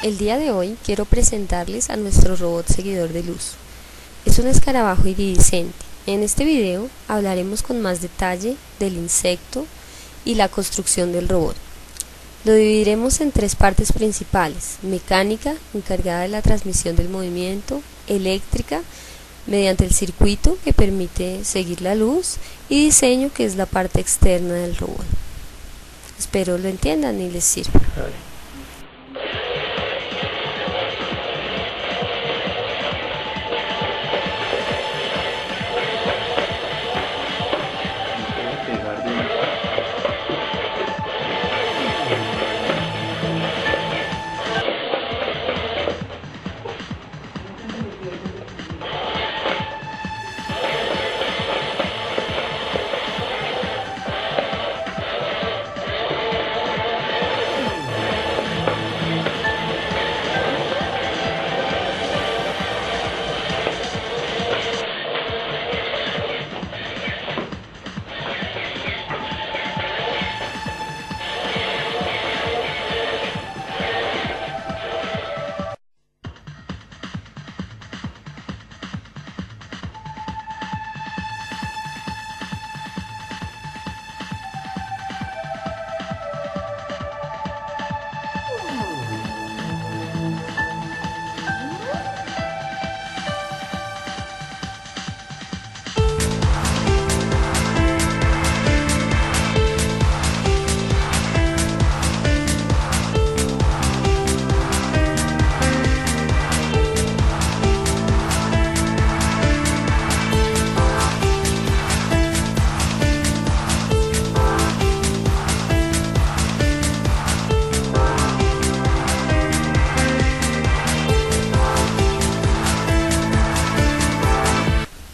El día de hoy quiero presentarles a nuestro robot seguidor de luz. Es un escarabajo iridiscente. En este video hablaremos con más detalle del insecto y la construcción del robot. Lo dividiremos en tres partes principales: mecánica, encargada de la transmisión del movimiento; eléctrica, mediante el circuito que permite seguir la luz; y diseño, que es la parte externa del robot. Espero lo entiendan y les sirva.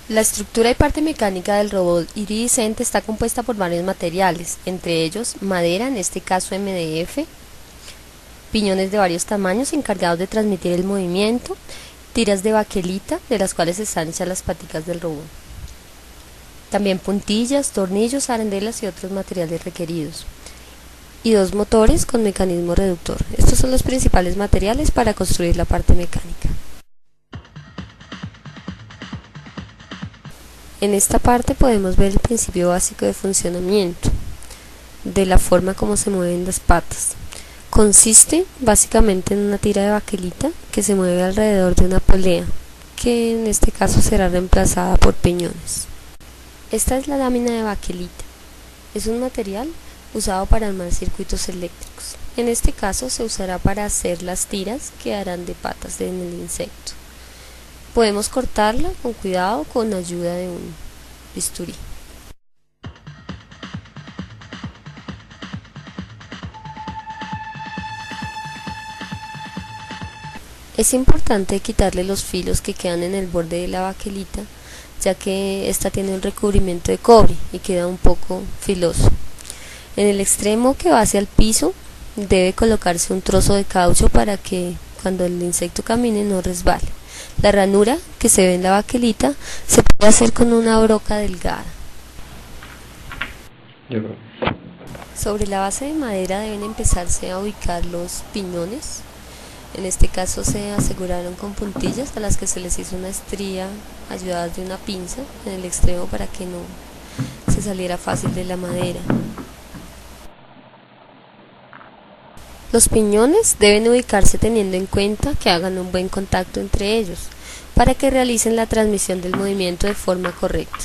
La estructura y parte mecánica del robot iridiscente está compuesta por varios materiales, entre ellos madera, en este caso MDF, piñones de varios tamaños encargados de transmitir el movimiento, tiras de baquelita, de las cuales están hechas las paticas del robot. También puntillas, tornillos, arandelas y otros materiales requeridos. Y dos motores con mecanismo reductor. Estos son los principales materiales para construir la parte mecánica. En esta parte podemos ver el principio básico de funcionamiento, de la forma como se mueven las patas. Consiste básicamente en una tira de baquelita que se mueve alrededor de una polea, que en este caso será reemplazada por piñones. Esta es la lámina de baquelita. Es un material usado para armar circuitos eléctricos. En este caso se usará para hacer las tiras que harán de patas en el insecto. Podemos cortarla con cuidado con ayuda de un bisturí. Es importante quitarle los filos que quedan en el borde de la baquelita, ya que esta tiene un recubrimiento de cobre y queda un poco filoso. En el extremo que va hacia el piso debe colocarse un trozo de caucho para que cuando el insecto camine no resbale. La ranura que se ve en la baquelita se puede hacer con una broca delgada. Sobre la base de madera deben empezarse a ubicar los piñones. En este caso se aseguraron con puntillas a las que se les hizo una estría ayudadas de una pinza en el extremo para que no se saliera fácil de la madera. Los piñones deben ubicarse teniendo en cuenta que hagan un buen contacto entre ellos para que realicen la transmisión del movimiento de forma correcta.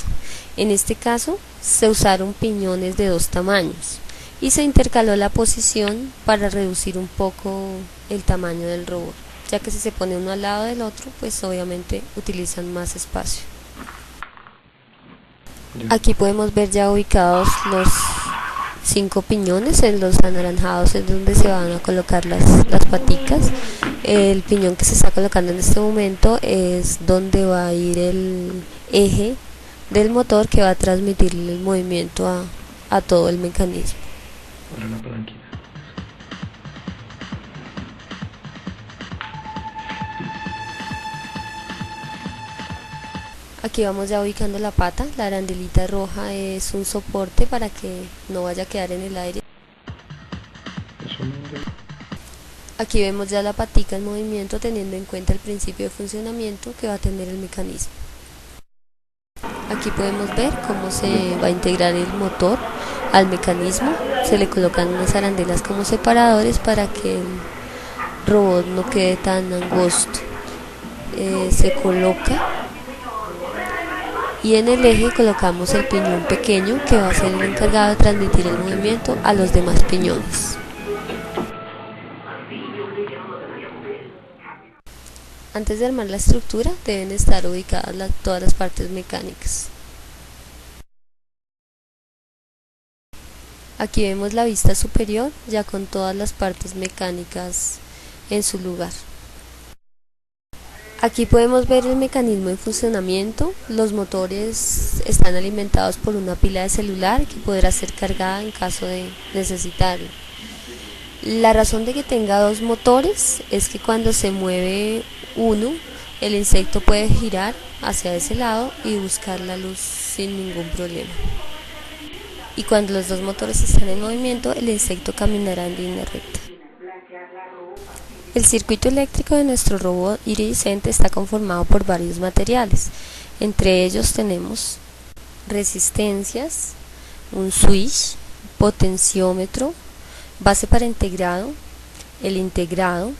En este caso se usaron piñones de dos tamaños y se intercaló la posición para reducir un poco el tamaño del robot, ya que si se pone uno al lado del otro, pues obviamente utilizan más espacio. Aquí podemos ver ya ubicados los 5 piñones. En los anaranjados es donde se van a colocar las paticas. El piñón que se está colocando en este momento es donde va a ir el eje del motor que va a transmitir el movimiento a todo el mecanismo. Ahora la palanquita. Aquí vamos ya ubicando la pata. La arandelita roja es un soporte para que no vaya a quedar en el aire. Aquí vemos ya la patica en movimiento teniendo en cuenta el principio de funcionamiento que va a tener el mecanismo. Aquí podemos ver cómo se va a integrar el motor al mecanismo. Se le colocan unas arandelas como separadores para que el robot no quede tan angosto. Se coloca y en el eje colocamos el piñón pequeño que va a ser el encargado de transmitir el movimiento a los demás piñones. Antes de armar la estructura deben estar ubicadas todas las partes mecánicas. Aquí vemos la vista superior ya con todas las partes mecánicas en su lugar. Aquí podemos ver el mecanismo en funcionamiento. Los motores están alimentados por una pila de celular que podrá ser cargada en caso de necesitarlo. La razón de que tenga dos motores es que cuando se mueve uno, el insecto puede girar hacia ese lado y buscar la luz sin ningún problema. Y cuando los dos motores están en movimiento, el insecto caminará en línea recta. El circuito eléctrico de nuestro robot iridiscente está conformado por varios materiales. Entre ellos tenemos resistencias, un switch, potenciómetro, base para integrado, el integrado,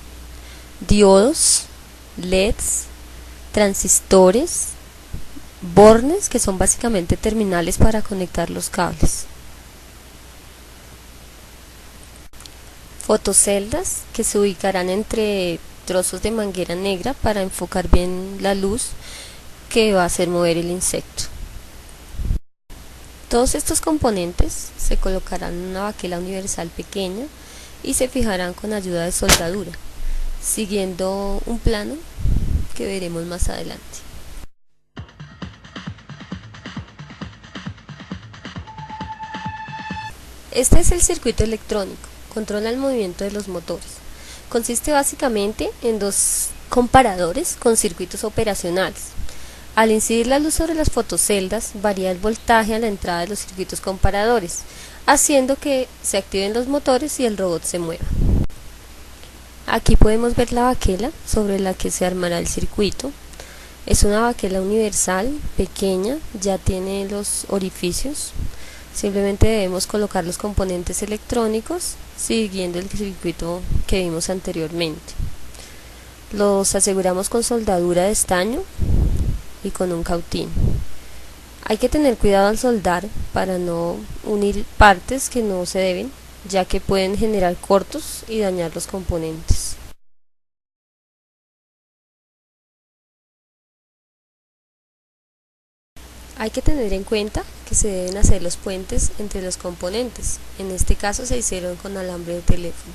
diodos, LEDs, transistores, bornes que son básicamente terminales para conectar los cables, fotoceldas que se ubicarán entre trozos de manguera negra para enfocar bien la luz que va a hacer mover el insecto. Todos estos componentes se colocarán en una baquela universal pequeña y se fijarán con ayuda de soldadura, siguiendo un plano que veremos más adelante. Este es el circuito electrónico, controla el movimiento de los motores. Consiste básicamente en dos comparadores con circuitos operacionales. Al incidir la luz sobre las fotoceldas, varía el voltaje a la entrada de los circuitos comparadores, haciendo que se activen los motores y el robot se mueva. Aquí podemos ver la baquela sobre la que se armará el circuito. Es una baquela universal, pequeña, ya tiene los orificios. Simplemente debemos colocar los componentes electrónicos siguiendo el circuito que vimos anteriormente. Los aseguramos con soldadura de estaño y con un cautín. Hay que tener cuidado al soldar para no unir partes que no se deben, ya que pueden generar cortos y dañar los componentes. Hay que tener en cuenta que se deben hacer los puentes entre los componentes. En este caso se hicieron con alambre de teléfono.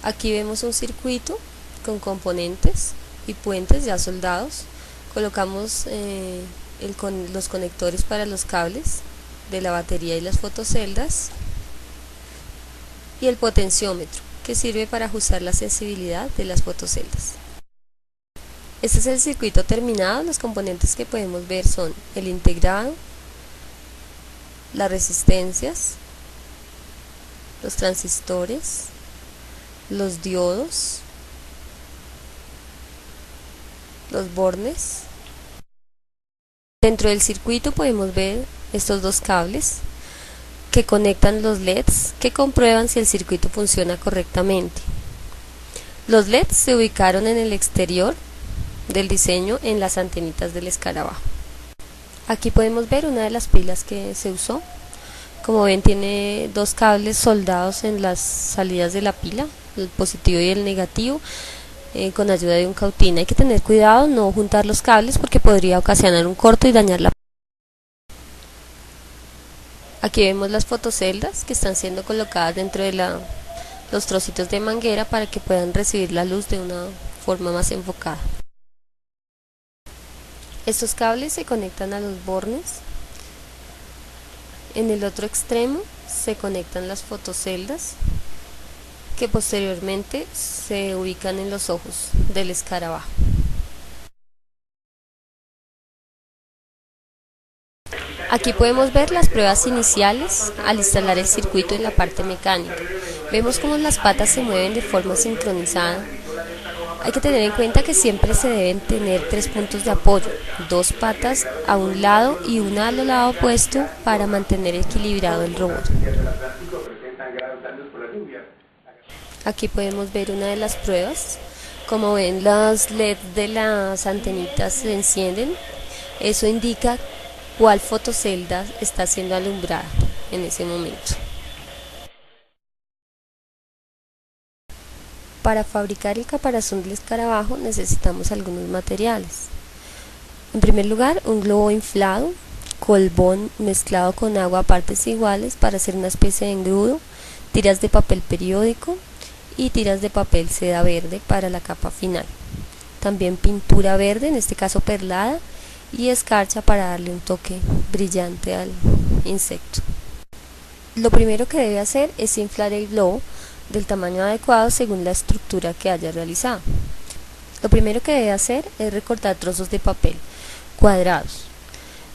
Aquí vemos un circuito con componentes y puentes ya soldados. Colocamos los conectores para los cables de la batería y las fotoceldas y el potenciómetro que sirve para ajustar la sensibilidad de las fotoceldas. Este es el circuito terminado. Los componentes que podemos ver son el integrado, las resistencias, los transistores, los diodos, los bornes. Dentro del circuito podemos ver estos dos cables que conectan los LEDs que comprueban si el circuito funciona correctamente. Los LEDs se ubicaron en el exterior del diseño en las antenitas del escarabajo. Aquí podemos ver una de las pilas que se usó. Como ven, tiene dos cables soldados en las salidas de la pila, el positivo y el negativo, con ayuda de un cautín. Hay que tener cuidado no juntar los cables porque podría ocasionar un corto y dañar la pila. Aquí vemos las fotoceldas que están siendo colocadas dentro de los trocitos de manguera para que puedan recibir la luz de una forma más enfocada. Estos cables se conectan a los bornes. En el otro extremo se conectan las fotoceldas que posteriormente se ubican en los ojos del escarabajo. Aquí podemos ver las pruebas iniciales al instalar el circuito en la parte mecánica. Vemos cómo las patas se mueven de forma sincronizada. Hay que tener en cuenta que siempre se deben tener 3 puntos de apoyo, 2 patas a un lado y una al lado opuesto para mantener equilibrado el robot. Aquí podemos ver una de las pruebas. Como ven, las LEDs de las antenitas se encienden. Eso indica cuál fotocelda está siendo alumbrada en ese momento. Para fabricar el caparazón del escarabajo necesitamos algunos materiales. En primer lugar, un globo inflado, colbón mezclado con agua a partes iguales para hacer una especie de engrudo, tiras de papel periódico y tiras de papel seda verde para la capa final. También pintura verde, en este caso perlada, y escarcha para darle un toque brillante al insecto. Lo primero que debe hacer es inflar el globo del tamaño adecuado según la estructura que haya realizado. Lo primero que debe hacer es recortar trozos de papel cuadrados.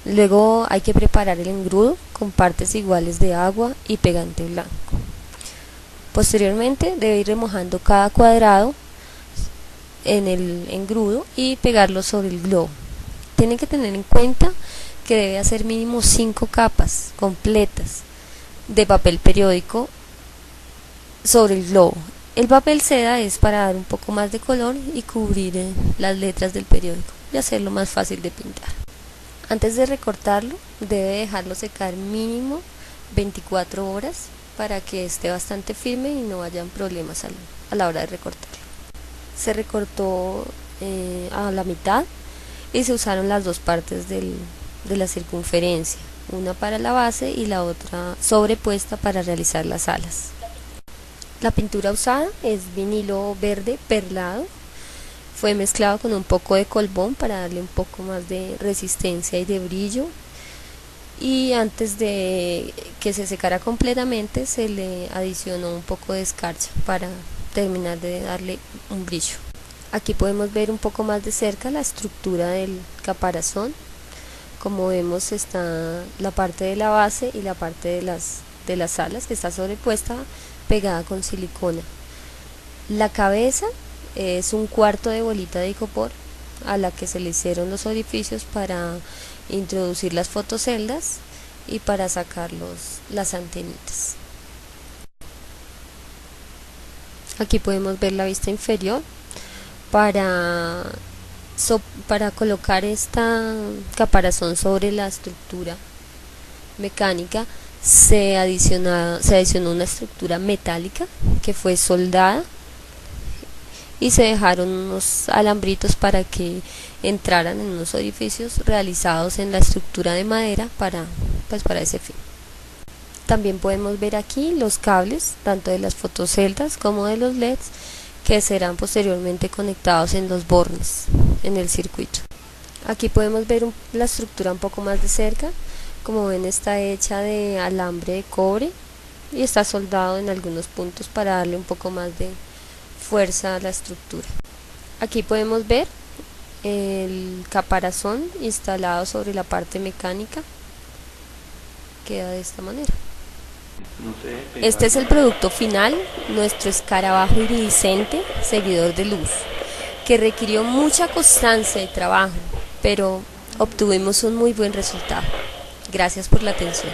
Luego hay que preparar el engrudo con partes iguales de agua y pegante blanco. Posteriormente debe ir remojando cada cuadrado en el engrudo y pegarlo sobre el globo. Tienen que tener en cuenta que debe hacer mínimo 5 capas completas de papel periódico sobre el globo. El papel seda es para dar un poco más de color y cubrir las letras del periódico y hacerlo más fácil de pintar. Antes de recortarlo debe dejarlo secar mínimo 24 horas para que esté bastante firme y no hayan problemas a la hora de recortarlo. Se recortó a la mitad y se usaron las dos partes de la circunferencia, una para la base y la otra sobrepuesta para realizar las alas. La pintura usada es vinilo verde perlado, fue mezclado con un poco de colbón para darle un poco más de resistencia y de brillo, y antes de que se secara completamente se le adicionó un poco de escarcha para terminar de darle un brillo. Aquí podemos ver un poco más de cerca la estructura del caparazón. Como vemos, está la parte de la base y la parte de las alas, que está sobrepuesta, pegada con silicona. La cabeza es un cuarto de bolita de icopor a la que se le hicieron los orificios para introducir las fotoceldas y para sacar las antenitas. Aquí podemos ver la vista inferior. Para colocar esta caparazón sobre la estructura mecánica se adicionó una estructura metálica que fue soldada y se dejaron unos alambritos para que entraran en unos orificios realizados en la estructura de madera para ese fin. También podemos ver aquí los cables tanto de las fotoceldas como de los LEDs que serán posteriormente conectados en los bornes en el circuito. Aquí podemos ver la estructura un poco más de cerca. Como ven, está hecha de alambre de cobre y está soldado en algunos puntos para darle un poco más de fuerza a la estructura. Aquí podemos ver el caparazón instalado sobre la parte mecánica. Queda de esta manera. Este es el producto final, nuestro escarabajo iridiscente seguidor de luz, que requirió mucha constancia y trabajo, pero obtuvimos un muy buen resultado. Gracias por la atención.